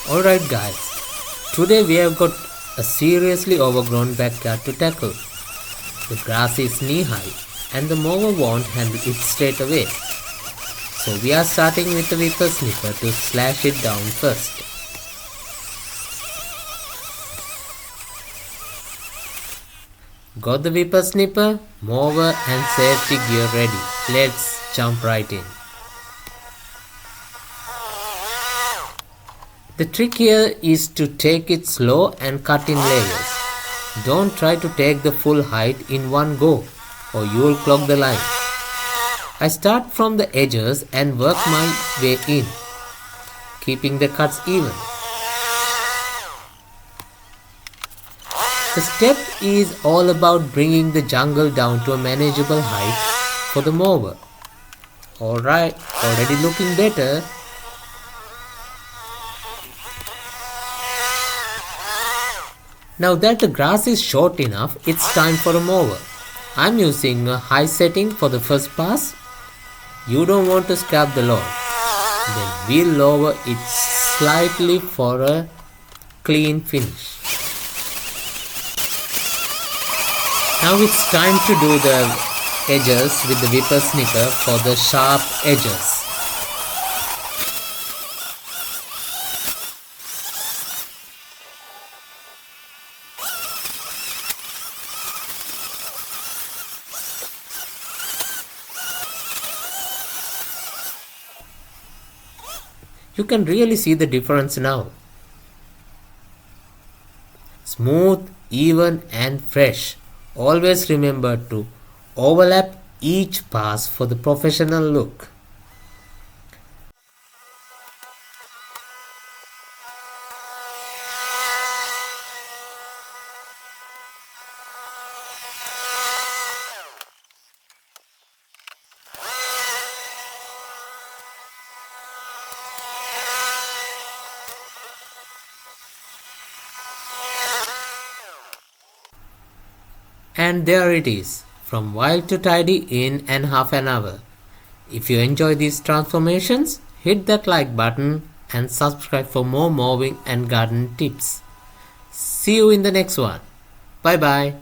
Alright guys, today we have got a seriously overgrown backyard to tackle. The grass is knee high and the mower won't handle it straight away. So we are starting with the snipper to slash it down first. Got the snipper, mower and safety gear ready. Let's jump right in. The trick here is to take it slow and cut in layers. Don't try to take the full height in one go or you will clog the line. I start from the edges and work my way in, keeping the cuts even. The step is all about bringing the jungle down to a manageable height for the mower. Alright, already looking better. Now that the grass is short enough, it's time for a mower. I'm using a high setting for the first pass. You don't want to scrap the lawn. Then we'll lower it slightly for a clean finish. Now it's time to do the edges with the snipper for the sharp edges. You can really see the difference now. Smooth, even and fresh. Always remember to overlap each pass for the professional look. And there it is, from wild to tidy in and half an hour. If you enjoy these transformations, hit that like button and subscribe for more mowing and garden tips. See you in the next one. Bye bye.